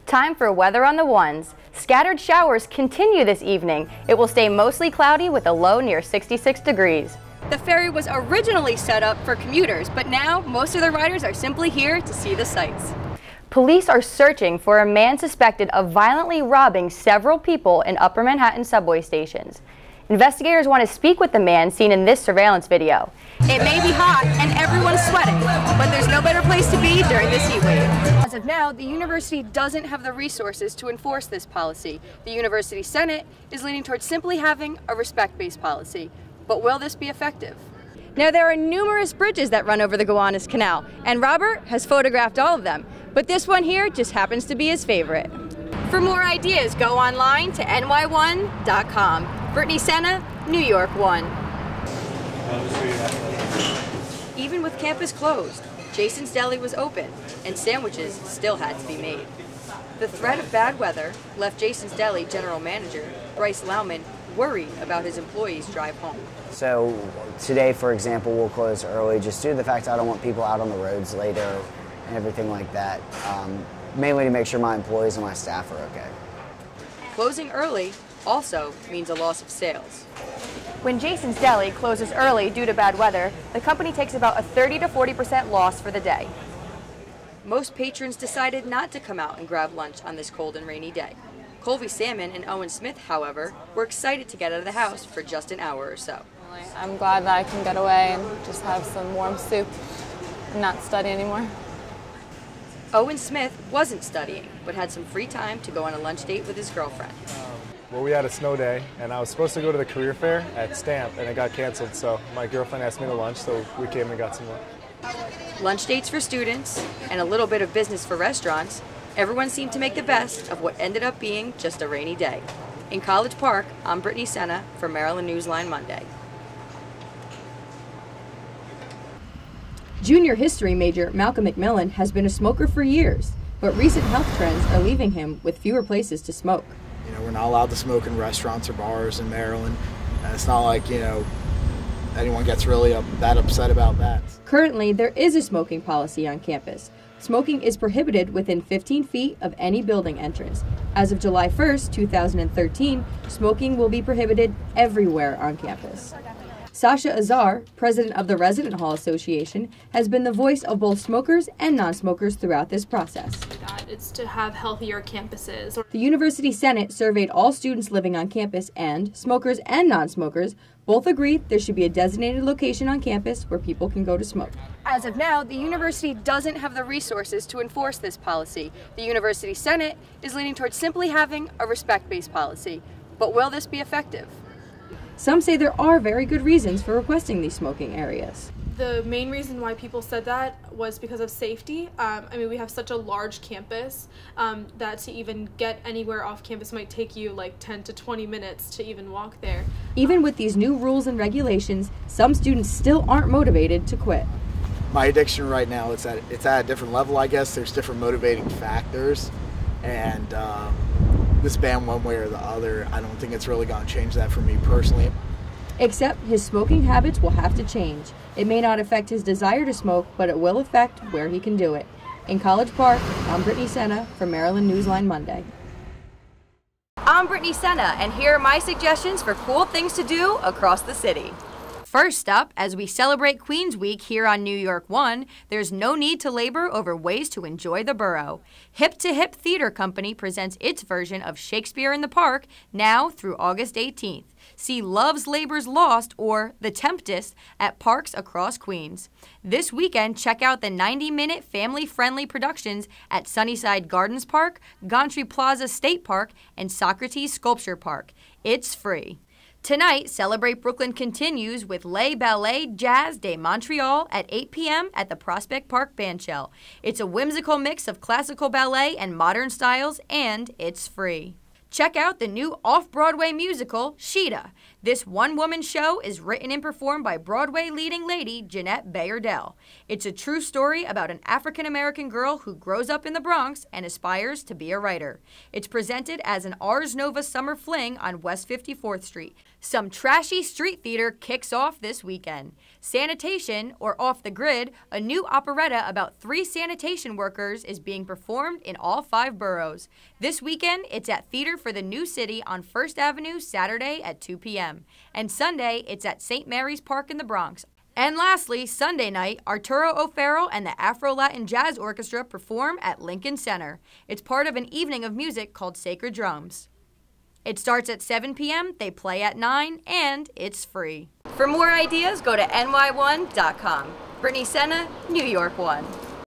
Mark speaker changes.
Speaker 1: Time for weather on the ones. Scattered showers continue this evening. It will stay mostly cloudy with a low near 66 degrees. The ferry was originally set up for commuters, but now most of the riders are simply here to see the sights. Police are searching for a man suspected of violently robbing several people in Upper Manhattan subway stations. Investigators want to speak with the man seen in this surveillance video. It may be hot and everyone's sweating, but there's no better place to be during this heat wave. As of now, the university doesn't have the resources to enforce this policy. The University Senate is leaning towards simply having a respect-based policy. But will this be effective? Now, there are numerous bridges that run over the Gowanus Canal, and Robert has photographed all of them. But this one here just happens to be his favorite. For more ideas, go online to ny1.com. Brittany Sena, New York 1. Even with campus closed, Jason's Deli was open, and sandwiches still had to be made. The threat of bad weather left Jason's Deli general manager, Bryce Lauman, worried about his employees' drive home.
Speaker 2: So today, for example, we'll close early just due to the fact that I don't want people out on the roads later and everything like that, mainly to make sure my employees and my staff are okay.
Speaker 1: Closing early also means a loss of sales. When Jason's Deli closes early due to bad weather, the company takes about a 30 to 40% loss for the day. Most patrons decided not to come out and grab lunch on this cold and rainy day. Colby Salmon and Owen Smith, however, were excited to get out of the house for just an hour or so.
Speaker 3: I'm glad that I can get away and just have some warm soup and not study anymore.
Speaker 1: Owen Smith wasn't studying, but had some free time to go on a lunch date with his girlfriend.
Speaker 4: Well, we had a snow day, and I was supposed to go to the career fair at Stamp, and it got canceled, so my girlfriend asked me to lunch, so we came and got some lunch.
Speaker 1: Lunch dates for students, and a little bit of business for restaurants, everyone seemed to make the best of what ended up being just a rainy day. In College Park, I'm Brittany Sena for Maryland Newsline Monday. Junior history major Malcolm McMillan has been a smoker for years, but recent health trends are leaving him with fewer places to smoke.
Speaker 5: You know, we're not allowed to smoke in restaurants or bars in Maryland, and it's not like, you know, anyone gets really that upset about that.
Speaker 1: Currently, there is a smoking policy on campus. Smoking is prohibited within 15 feet of any building entrance. As of July 1st, 2013, smoking will be prohibited everywhere on campus. Sasha Azar, president of the Resident Hall Association, has been the voice of both smokers and non-smokers throughout this process.
Speaker 6: It's to have healthier campuses.
Speaker 1: The University Senate surveyed all students living on campus, and smokers and non-smokers both agreed there should be a designated location on campus where people can go to smoke. As of now, the university doesn't have the resources to enforce this policy. The University Senate is leaning towards simply having a respect-based policy. But will this be effective? Some say there are very good reasons for requesting these smoking areas.
Speaker 6: The main reason why people said that was because of safety. I mean, we have such a large campus that to even get anywhere off campus might take you like 10 to 20 minutes to even walk there.
Speaker 1: Even with these new rules and regulations, some students still aren't motivated to quit.
Speaker 5: My addiction right now, it's at a different level, I guess. There's different motivating factors, and this ban one way or the other, I don't think it's really going to change that for me personally.
Speaker 1: Except his smoking habits will have to change. It may not affect his desire to smoke, but it will affect where he can do it. In College Park, I'm Brittany Sena for Maryland Newsline Monday. I'm Brittany Sena, and here are my suggestions for cool things to do across the city. First up, as we celebrate Queens Week here on New York 1, there's no need to labor over ways to enjoy the borough. Hip to Hip Theater Company presents its version of Shakespeare in the Park now through August 18th. See Love's Labor's Lost or The Tempest at parks across Queens. This weekend, check out the 90-minute family-friendly productions at Sunnyside Gardens Park, Gantry Plaza State Park, and Socrates Sculpture Park. It's free. Tonight, Celebrate Brooklyn continues with Les Ballets Jazz de Montreal at 8 p.m. at the Prospect Park Bandshell. It's a whimsical mix of classical ballet and modern styles, and it's free. Check out the new off-Broadway musical, Sheeta. This one-woman show is written and performed by Broadway leading lady Jeanette Bayardell. It's a true story about an African-American girl who grows up in the Bronx and aspires to be a writer. It's presented as an Ars Nova summer fling on West 54th Street. Some trashy street theater kicks off this weekend. Sanitation, or Off the Grid, a new operetta about 3 sanitation workers, is being performed in all 5 boroughs. This weekend, it's at Theater for the New City on 1st Avenue Saturday at 2 p.m. And Sunday, it's at St. Mary's Park in the Bronx. And lastly, Sunday night, Arturo O'Farrell and the Afro-Latin Jazz Orchestra perform at Lincoln Center. It's part of an evening of music called Sacred Drums. It starts at 7 p.m., they play at 9, and it's free. For more ideas, go to ny1.com. Brittany Sena, New York 1.